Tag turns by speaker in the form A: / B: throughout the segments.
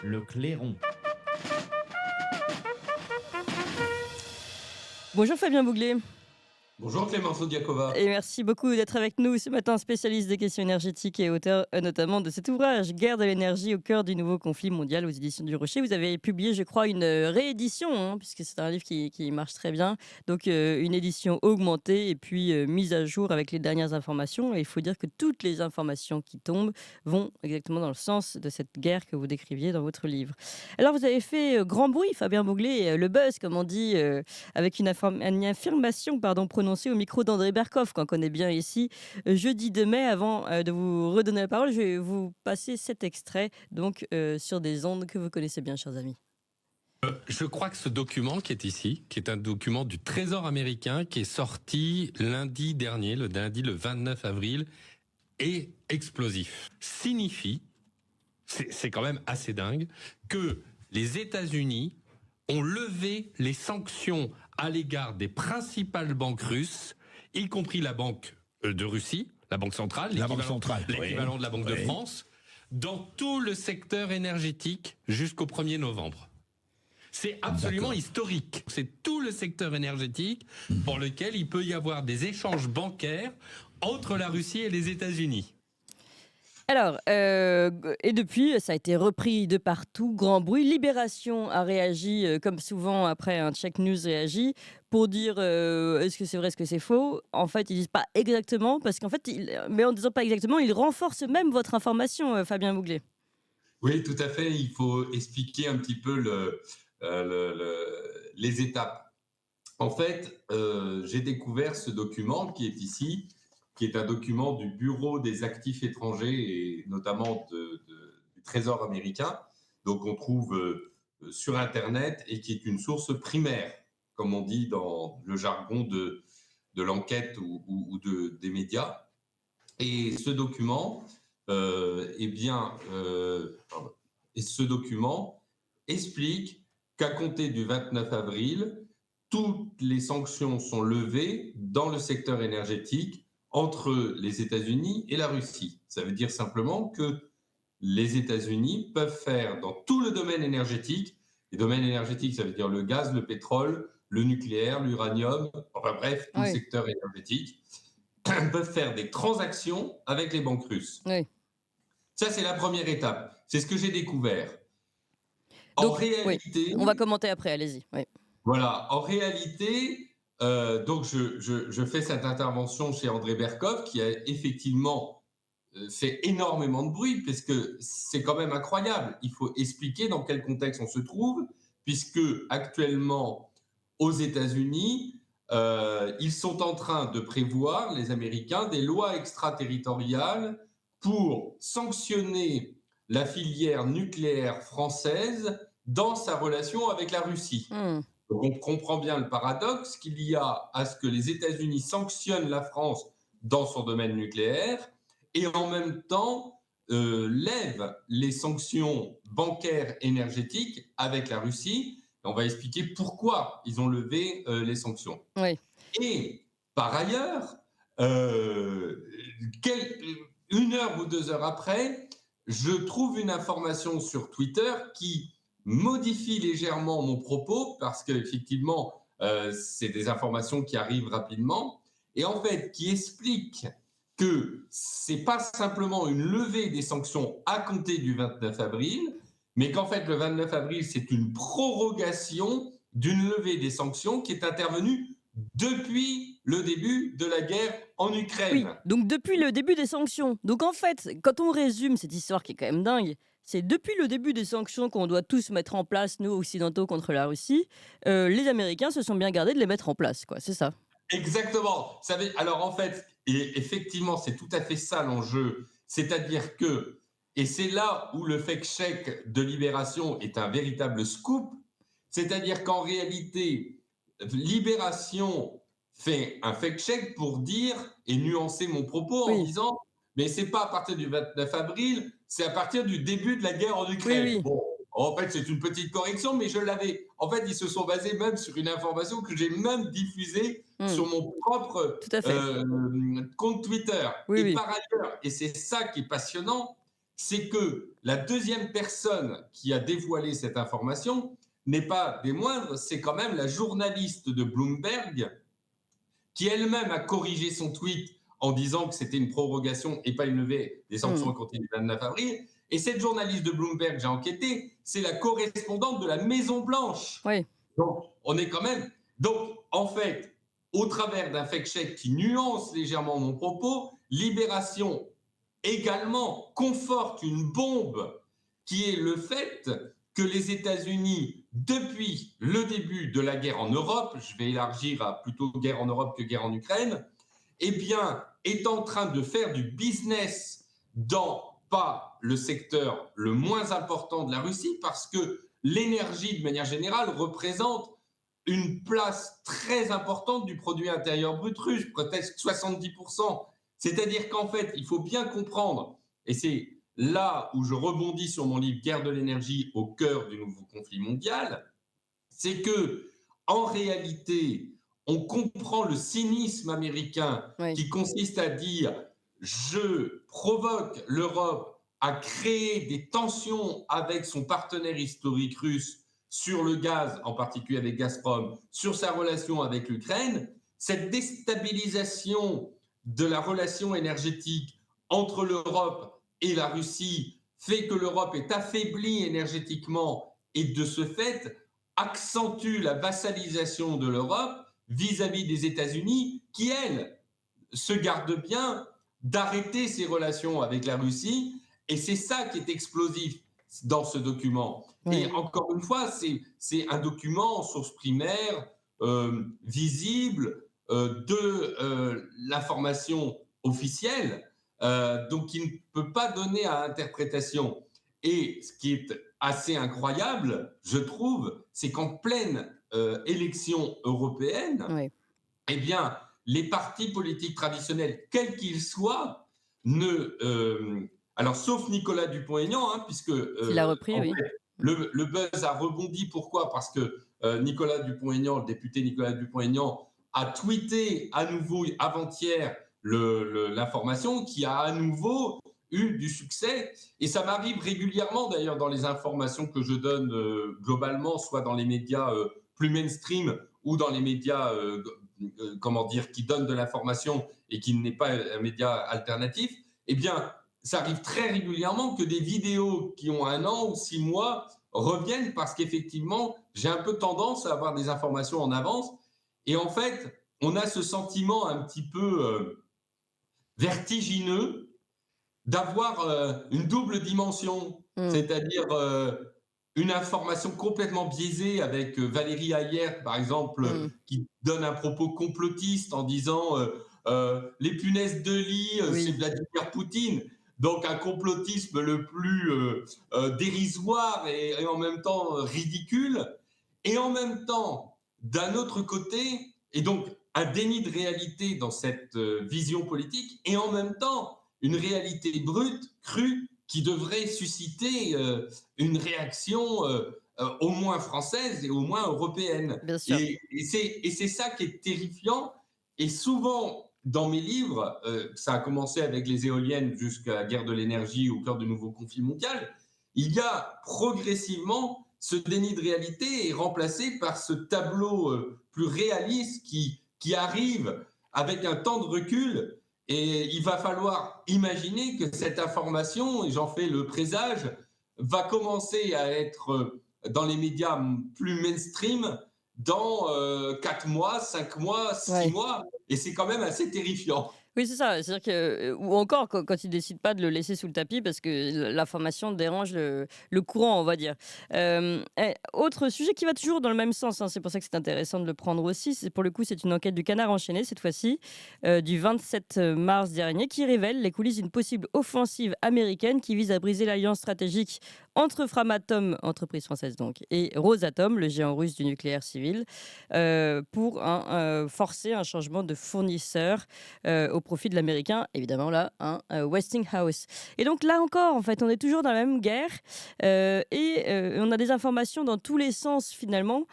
A: Le clairon.
B: Bonjour Fabien Bouglet
C: Bonjour Clémenceau Diakova.
B: et merci beaucoup d'être avec nous ce matin, spécialiste des questions énergétiques et auteur notamment de cet ouvrage Guerre de l'énergie au cœur du nouveau conflit mondial aux éditions du Rocher. Vous avez publié, je crois, une réédition, puisque c'est un livre qui marche très bien. Donc une édition augmentée et puis mise à jour avec les dernières informations. Et il faut dire que toutes les informations qui tombent vont exactement dans le sens de cette guerre que vous décriviez dans votre livre. Alors vous avez fait grand bruit, Fabien Bouglet, le buzz, comme on dit, avec une affirmation prononcée au micro d'André Berkoff, qu'on connaît bien ici, jeudi 2 mai. Avant de vous redonner la parole, je vais vous passer cet extrait, donc sur des ondes que vous connaissez bien, chers amis.
D: Je crois que ce document qui est ici, qui est un document du Trésor américain, qui est sorti lundi dernier, le 29 avril, est explosif. Signifie, c'est quand même assez dingue, que les États-Unis ont levé les sanctions à l'égard des principales banques russes, y compris la banque de Russie, la banque centrale, l'équivalent de la Banque de France, dans tout le secteur énergétique jusqu'au 1er novembre. C'est absolument historique. C'est tout le secteur énergétique pour lequel il peut y avoir des échanges bancaires entre la Russie et les États-Unis.
B: Alors, et depuis, ça a été repris de partout, grand bruit. Libération a réagi, comme souvent après un Check News réagit, pour dire est-ce que c'est vrai, est-ce que c'est faux. En fait, ils disent pas exactement, parce qu'en fait, mais en disant pas exactement, ils renforcent même votre information, Fabien Bouglet.
C: Oui, tout à fait. Il faut expliquer un petit peu les étapes. En fait, j'ai découvert ce document qui est ici, qui est un document du Bureau des actifs étrangers et notamment du Trésor américain. Donc, on trouve sur Internet et qui est une source primaire, comme on dit dans le jargon de l'enquête des médias. Et ce document, ce document explique qu'à compter du 29 avril, toutes les sanctions sont levées dans le secteur énergétique entre les États-Unis et la Russie. Ça veut dire simplement que les États-Unis peuvent faire dans tout le domaine énergétique, les domaines énergétiques, ça veut dire le gaz, le pétrole, le nucléaire, l'uranium, enfin bref, tout le secteur énergétique, peuvent faire des transactions avec les banques russes.
B: Oui.
C: Ça, c'est la première étape. C'est ce que j'ai découvert.
B: Donc,
C: en réalité,
B: on va commenter après, allez-y. Oui.
C: Voilà, en réalité, donc je fais cette intervention chez André Berkoff qui a effectivement fait énormément de bruit parce que c'est quand même incroyable. Il faut expliquer dans quel contexte on se trouve, puisque actuellement aux États-Unis, ils sont en train de prévoir, les Américains, des lois extraterritoriales pour sanctionner la filière nucléaire française dans sa relation avec la Russie. Donc on comprend bien le paradoxe qu'il y a à ce que les États-Unis sanctionnent la France dans son domaine nucléaire et en même temps lèvent les sanctions bancaires énergétiques avec la Russie. Et on va expliquer pourquoi ils ont levé les sanctions.
B: Oui.
C: Et par ailleurs, une heure ou 2 heures après, je trouve une information sur Twitter qui modifie légèrement mon propos parce qu'effectivement, c'est des informations qui arrivent rapidement et en fait qui explique que c'est pas simplement une levée des sanctions à compter du 29 avril, mais qu'en fait le 29 avril, c'est une prorogation d'une levée des sanctions qui est intervenue depuis le début de la guerre en Ukraine.
B: Oui, donc depuis le début des sanctions. Donc en fait, quand on résume cette histoire qui est quand même dingue, c'est depuis le début des sanctions qu'on doit tous mettre en place, nous occidentaux, contre la Russie. Les Américains se sont bien gardés de les mettre en place, quoi. C'est ça.
C: Exactement. Alors en fait, et effectivement, c'est tout à fait ça l'enjeu. C'est-à-dire que, et c'est là où le fact-check de Libération est un véritable scoop, c'est-à-dire qu'en réalité, Libération fait un fact-check pour dire et nuancer mon propos en disant mais c'est pas à partir du 29 avril, c'est à partir du début de la guerre en Ukraine. Bon, en fait, c'est une petite correction, mais je l'avais. En fait, ils se sont basés même sur une information que j'ai même diffusée sur mon propre compte Twitter. Par ailleurs, et c'est ça qui est passionnant, c'est que la deuxième personne qui a dévoilé cette information n'est pas des moindres, c'est quand même la journaliste de Bloomberg qui elle-même a corrigé son tweet en disant que c'était une prorogation et pas une levée des sanctions à compter du 29 avril. Et cette journaliste de Bloomberg, j'ai enquêté, c'est la correspondante de la Maison-Blanche.
B: Oui.
C: Donc, on est quand même. Donc, en fait, au travers d'un fact-check qui nuance légèrement mon propos, Libération également conforte une bombe qui est le fait que les États-Unis, depuis le début de la guerre en Europe, je vais élargir à plutôt guerre en Europe que guerre en Ukraine, eh bien, est en train de faire du business dans pas le secteur le moins important de la Russie, parce que l'énergie, de manière générale, représente une place très importante du produit intérieur brut russe, presque 70%. C'est-à-dire qu'en fait, il faut bien comprendre, et c'est là où je rebondis sur mon livre Guerre de l'énergie au cœur du nouveau conflit mondial, c'est que, en réalité, on comprend le cynisme américain
B: Oui.
C: qui consiste à dire je provoque l'Europe à créer des tensions avec son partenaire historique russe sur le gaz, en particulier avec Gazprom, sur sa relation avec l'Ukraine. Cette déstabilisation de la relation énergétique entre l'Europe et la Russie fait que l'Europe est affaiblie énergétiquement et de ce fait accentue la vassalisation de l'Europe vis-à-vis des États-Unis qui, elles, se gardent bien d'arrêter ses relations avec la Russie. Et c'est ça qui est explosif dans ce document.
B: Oui.
C: Et encore une fois, c'est un document en source primaire, visible, de l'information officielle, donc qui ne peut pas donner à interprétation. Et ce qui est assez incroyable, je trouve, c'est qu'en pleine élection européenne,
B: Oui.
C: eh bien, les partis politiques traditionnels, quels qu'ils soient, ne. Alors, sauf Nicolas Dupont-Aignan, hein, puisque
B: Qui l'a repris,
C: en
B: oui.
C: fait, le buzz a rebondi. Pourquoi? Parce que Nicolas Dupont-Aignan, le député Nicolas Dupont-Aignan, a tweeté à nouveau avant-hier l'information qui a à nouveau eu du succès. Et ça m'arrive régulièrement, d'ailleurs, dans les informations que je donne globalement, soit dans les médias plus mainstream ou dans les médias comment dire, qui donne de l'information et qui n'est pas un média alternatif, eh bien, ça arrive très régulièrement que des vidéos qui ont 1 an ou 6 mois reviennent parce qu'effectivement, j'ai un peu tendance à avoir des informations en avance. Et en fait, on a ce sentiment un petit peu vertigineux d'avoir une double dimension, c'est-à-dire une information complètement biaisée avec Valérie Hayer, par exemple, qui donne un propos complotiste en disant les punaises de lit,
B: Oui.
C: c'est Vladimir Poutine. Donc un complotisme le plus dérisoire et en même temps ridicule. Et en même temps, d'un autre côté, et donc un déni de réalité dans cette vision politique, et en même temps, une réalité brute, crue, qui devrait susciter une réaction au moins française et au moins européenne.
B: Bien sûr.
C: Et c'est ça qui est terrifiant. Et souvent, dans mes livres, ça a commencé avec les éoliennes jusqu'à la guerre de l'énergie au cœur du nouveau conflit mondial, il y a progressivement ce déni de réalité est remplacé par ce tableau plus réaliste qui arrive avec un temps de recul. Et il va falloir imaginer que cette information, et j'en fais le présage, va commencer à être dans les médias plus mainstream dans 4 mois, 5 mois, 6
B: Ouais.
C: mois. Et c'est quand même assez terrifiant.
B: Oui, c'est ça. C'est-à-dire que, ou encore quand ils décident pas de le laisser sous le tapis parce que l'information dérange le courant, on va dire. Autre sujet qui va toujours dans le même sens, hein, c'est pour ça que c'est intéressant de le prendre aussi. Pour le coup, c'est une enquête du Canard enchaîné cette fois-ci, du 27 mars dernier, qui révèle les coulisses d'une possible offensive américaine qui vise à briser l'alliance stratégique entre Framatome, entreprise française donc, et Rosatom, le géant russe du nucléaire civil, pour forcer un changement de fournisseur au profit de l'américain, évidemment là, hein, Westinghouse. Et donc là encore, en fait, on est toujours dans la même guerre et on a des informations dans tous les sens finalement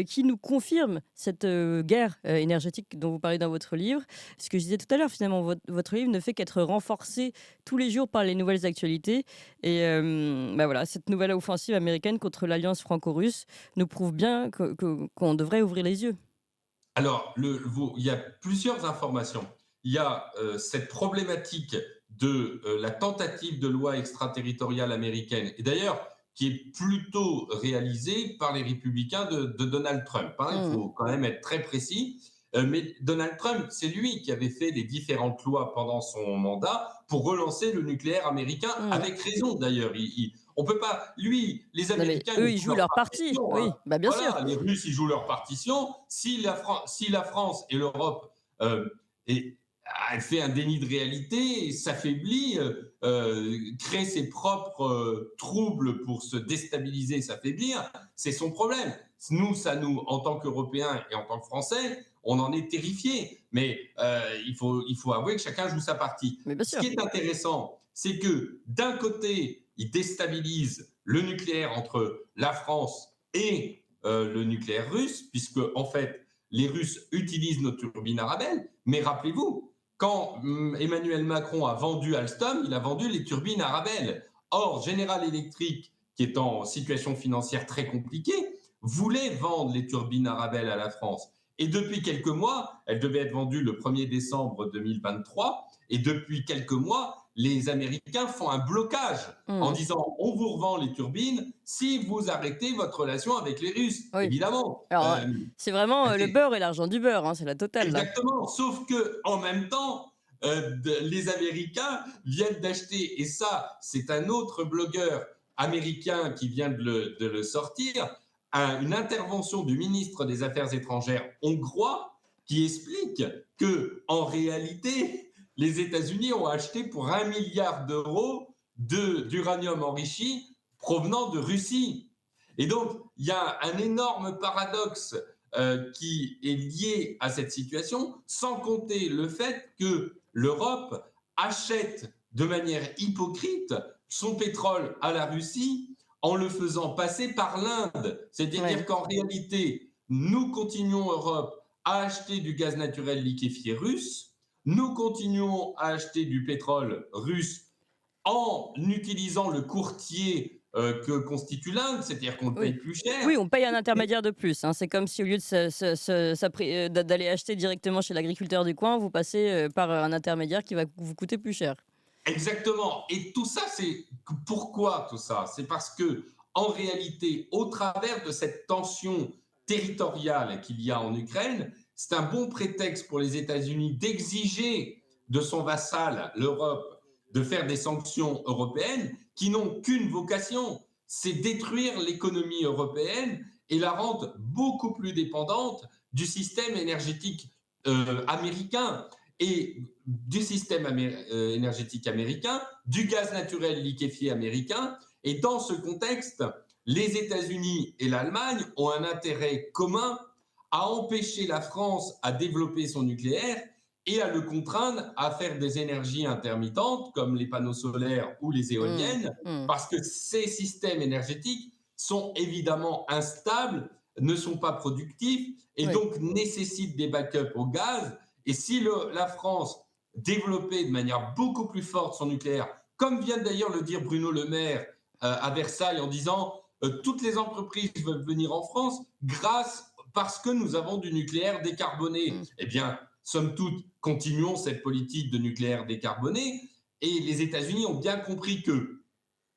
B: qui nous confirment cette guerre énergétique dont vous parlez dans votre livre. Ce que je disais tout à l'heure, finalement, votre livre ne fait qu'être renforcé tous les jours par les nouvelles actualités. Et bah voilà, cette nouvelle offensive américaine contre l'alliance franco-russe nous prouve bien qu'on devrait ouvrir les yeux.
C: Alors, il y a plusieurs informations. Il y a cette problématique de la tentative de loi extraterritoriale américaine, et d'ailleurs qui est plutôt réalisée par les républicains de Donald Trump. Hein, il
B: Mmh.
C: faut quand même être très précis. Mais Donald Trump, c'est lui qui avait fait les différentes lois pendant son mandat pour relancer le nucléaire américain,
B: Mmh.
C: avec raison d'ailleurs. On peut pas, lui, les
B: Non mais
C: Américains,
B: eux,
C: ils
B: ils
C: jouent
B: jouent
C: leur
B: leur partie,
C: partition. Hein.
B: oui, bah bien sûr.
C: Voilà, les Russes, ils jouent leur partition. Si la France et l'Europe euh, et, elle fait un déni de réalité, s'affaiblit, crée ses propres troubles pour se déstabiliser, s'affaiblir, c'est son problème. Nous, en tant qu'Européens et en tant que Français, on en est terrifiés. Mais il faut avouer que chacun joue sa partie.
B: Mais bien
C: Ce
B: sûr.
C: qui est intéressant, c'est que d'un côté, il déstabilise le nucléaire entre la France et le nucléaire russe, puisque en fait, les Russes utilisent nos turbines Arabelle. Mais rappelez-vous, quand Emmanuel Macron a vendu Alstom, il a vendu les turbines Arabelle. Or, General Electric, qui est en situation financière très compliquée, voulait vendre les turbines Arabelle à la France. Et depuis quelques mois, elles devaient être vendues le 1er décembre 2023, et depuis quelques mois, les Américains font un blocage en
B: Mmh.
C: disant on vous revend les turbines si vous arrêtez votre relation avec les Russes.
B: Oui.
C: Évidemment,
B: Alors, c'est vraiment le
C: c'est
B: beurre et l'argent du beurre, hein, c'est la totale là.
C: exactement. Sauf que en même temps, les Américains viennent d'acheter, et ça, c'est un autre blogueur américain qui vient de le sortir, une intervention du ministre des Affaires étrangères hongrois qui explique que en réalité, les États-Unis ont acheté pour 1 milliard d'euros d'uranium enrichi provenant de Russie. Et donc, il y a un énorme paradoxe qui est lié à cette situation, sans compter le fait que l'Europe achète de manière hypocrite son pétrole à la Russie en le faisant passer par l'Inde. C'est-à-dire
B: Ouais.
C: qu'en réalité, nous continuons, Europe, à acheter du gaz naturel liquéfié russe, nous continuons à acheter du pétrole russe en utilisant le courtier que constitue l'Inde, c'est-à-dire qu'on le paye
B: Oui.
C: plus cher.
B: Oui, on paye un intermédiaire de plus, hein. C'est comme si au lieu de d'aller acheter directement chez l'agriculteur du coin, vous passez, par un intermédiaire qui va vous coûter plus cher.
C: Exactement. Et tout ça, c'est pourquoi tout ça? C'est parce que, en réalité, au travers de cette tension territoriale qu'il y a en Ukraine, c'est un bon prétexte pour les États-Unis d'exiger de son vassal, l'Europe, de faire des sanctions européennes qui n'ont qu'une vocation, c'est détruire l'économie européenne et la rendre beaucoup plus dépendante du système énergétique américain. Et du système énergétique américain, du gaz naturel liquéfié américain. Et dans ce contexte, les États-Unis et l'Allemagne ont un intérêt commun à empêcher la France à développer son nucléaire et à le contraindre à faire des énergies intermittentes comme les panneaux solaires ou les
B: Mmh.
C: éoliennes,
B: Mmh.
C: parce que ces systèmes énergétiques sont évidemment instables, ne sont pas productifs et
B: Oui.
C: donc nécessitent des backups au gaz. Et si la France développait de manière beaucoup plus forte son nucléaire, comme vient d'ailleurs le dire Bruno Le Maire à Versailles en disant toutes les entreprises veulent venir en France parce que nous avons du nucléaire décarboné.
B: Mmh.
C: Eh bien, somme toute, continuons cette politique de nucléaire décarboné. Et les États-Unis ont bien compris que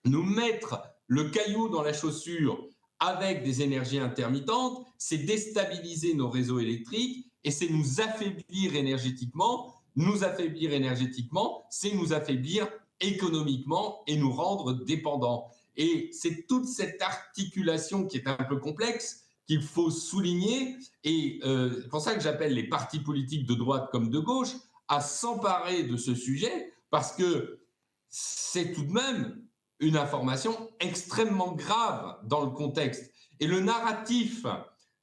C: nous mettre le caillou dans la chaussure avec des énergies intermittentes, c'est déstabiliser nos réseaux électriques et c'est nous affaiblir énergétiquement. Nous affaiblir énergétiquement, c'est nous affaiblir économiquement et nous rendre dépendants. Et c'est toute cette articulation qui est un peu complexe qu'il faut souligner. Et c'est pour ça que j'appelle les partis politiques de droite comme de gauche à s'emparer de ce sujet, parce que c'est tout de même une information extrêmement grave dans le contexte. Et le narratif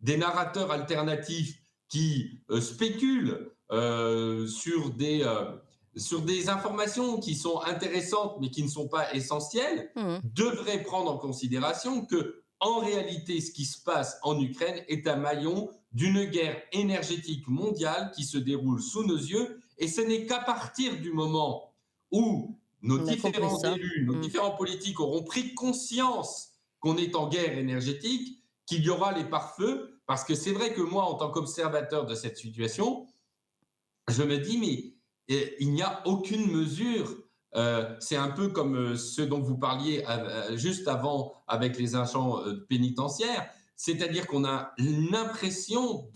C: des narrateurs alternatifs qui spéculent sur des informations qui sont intéressantes mais qui ne sont pas essentielles,
B: Mmh.
C: devrait prendre en considération que, en réalité, ce qui se passe en Ukraine est un maillon d'une guerre énergétique mondiale qui se déroule sous nos yeux. Et ce n'est qu'à partir du moment où nos
B: On a compris
C: différents
B: ça.
C: élus, nos
B: Mmh.
C: différents politiques auront pris conscience qu'on est en guerre énergétique, qu'il y aura les pare-feux. Parce que c'est vrai que moi, en tant qu'observateur de cette situation, je me dis, mais il n'y a aucune mesure. C'est un peu comme ce dont vous parliez juste avant avec les agents pénitentiaires, c'est-à-dire qu'on a l'impression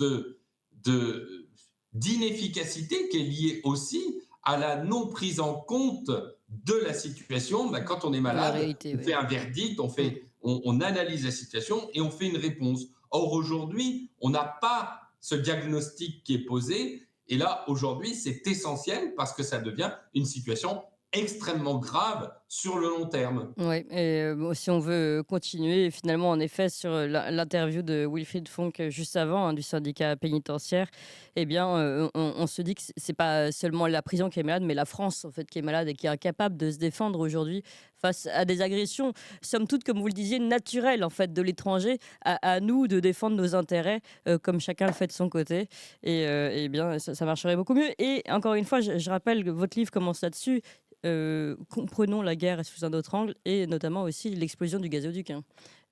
C: d'inefficacité qui est liée aussi à la non prise en compte de la situation. Ben, quand on est
B: De la
C: malade,
B: réalité,
C: on
B: oui.
C: fait un verdict,
B: Mmh.
C: on analyse la situation et on fait une réponse. Or, aujourd'hui, on n'a pas ce diagnostic qui est posé. Et là, aujourd'hui, c'est essentiel parce que ça devient une situation extrêmement grave sur le long terme.
B: Ouais et bon, si on veut continuer finalement en effet sur, l'interview de Wilfried Fonck, juste avant, hein, du syndicat pénitentiaire, eh bien, on se dit que c'est pas seulement la prison qui est malade, mais la France en fait qui est malade et qui est incapable de se défendre aujourd'hui face à des agressions, somme toute, comme vous le disiez, naturelles en fait de l'étranger. À nous de défendre nos intérêts, comme chacun le fait de son côté et bien ça marcherait beaucoup mieux et encore une fois, je rappelle que votre livre commence là-dessus. Comprenons la guerre sous un autre angle et notamment aussi l'explosion du gazoduc, hein.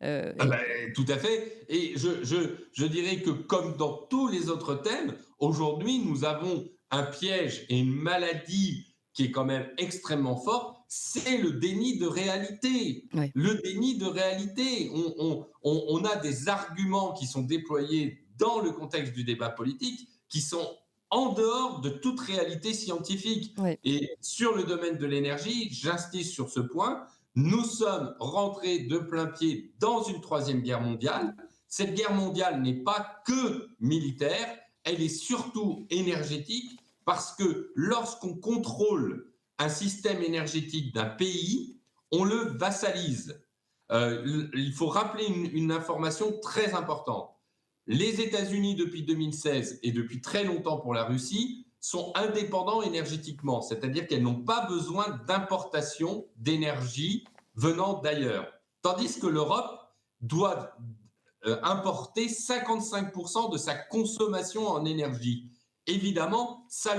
C: Ah
B: Et
C: ben, tout à fait. Et je dirais que comme dans tous les autres thèmes, aujourd'hui, nous avons un piège et une maladie qui est quand même extrêmement fort, c'est le déni de réalité.
B: ouais,
C: Le déni de réalité. On a des arguments qui sont déployés dans le contexte du débat politique qui sont en dehors de toute réalité scientifique.
B: ouais.
C: Et sur le domaine de l'énergie, j'insiste sur ce point, nous sommes rentrés de plein pied dans une troisième guerre mondiale. Cette guerre mondiale n'est pas que militaire, elle est surtout énergétique parce que lorsqu'on contrôle un système énergétique d'un pays, on le vassalise. Il faut rappeler une information très importante. Les États-Unis, depuis 2016 et depuis très longtemps pour la Russie, sont indépendants énergétiquement, c'est-à-dire qu'elles n'ont pas besoin d'importation d'énergie venant d'ailleurs. Tandis que l'Europe doit importer 55% de sa consommation en énergie. Évidemment, ça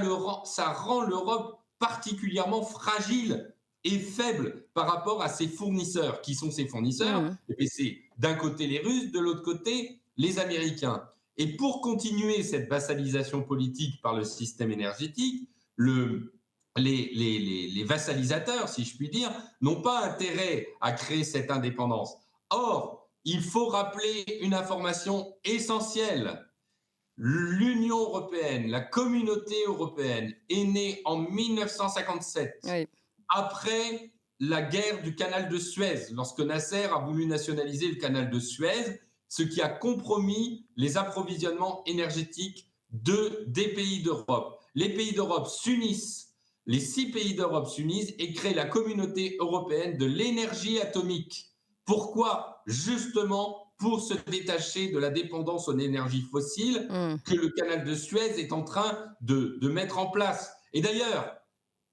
C: rend l'Europe particulièrement fragile et faible par rapport à ses fournisseurs. Qui sont ses fournisseurs?
B: Mmh.
C: Et c'est d'un côté les Russes, de l'autre côté les Américains. Et pour continuer cette vassalisation politique par le système énergétique, les vassalisateurs, si je puis dire, n'ont pas intérêt à créer cette indépendance. Or, il faut rappeler une information essentielle. L'Union européenne, la communauté européenne, est née en 1957,
B: Oui.
C: après la guerre du canal de Suez, lorsque Nasser a voulu nationaliser le canal de Suez, ce qui a compromis les approvisionnements énergétiques des pays d'Europe. Les pays d'Europe s'unissent, les 6 pays d'Europe s'unissent et créent la communauté européenne de l'énergie atomique. Pourquoi? Justement pour se détacher de la dépendance aux énergies fossiles
B: Mmh.
C: que le canal de Suez est en train de mettre en place. Et d'ailleurs,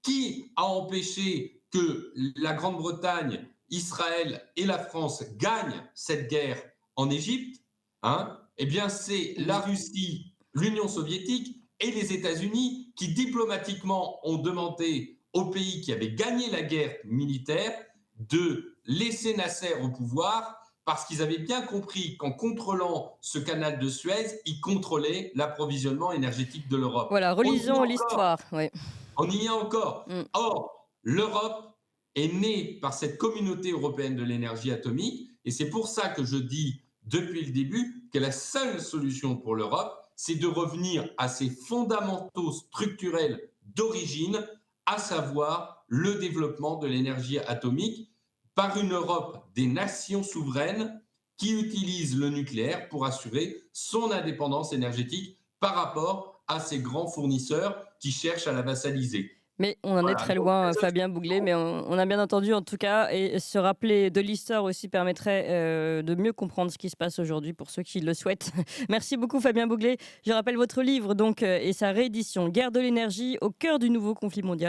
C: qui a empêché que la Grande-Bretagne, Israël et la France gagnent cette guerre en Égypte? Hein? Eh bien, c'est la
B: Mmh.
C: Russie, l'Union soviétique et les États-Unis qui diplomatiquement ont demandé aux pays qui avaient gagné la guerre militaire de laisser Nasser au pouvoir parce qu'ils avaient bien compris qu'en contrôlant ce canal de Suez, ils contrôlaient l'approvisionnement énergétique de l'Europe.
B: Voilà,
C: On y est
B: relisons
C: encore.
B: l'histoire, ouais.
C: On y est encore.
B: Mmh.
C: Or, l'Europe est née par cette communauté européenne de l'énergie atomique, et c'est pour ça que je dis depuis le début que la seule solution pour l'Europe, c'est de revenir à ses fondamentaux structurels d'origine, à savoir le développement de l'énergie atomique par une Europe des nations souveraines qui utilise le nucléaire pour assurer son indépendance énergétique par rapport à ces grands fournisseurs qui cherchent à la vassaliser.
B: Mais on en est
C: Voilà,
B: très
C: donc
B: loin,
C: les
B: Fabien Bouglet, mais on a bien entendu en tout cas, et se rappeler de l'histoire aussi permettrait de mieux comprendre ce qui se passe aujourd'hui pour ceux qui le souhaitent. Merci beaucoup Fabien Bouglet. Je rappelle votre livre donc et sa réédition, Guerre de l'énergie au cœur du nouveau conflit mondial.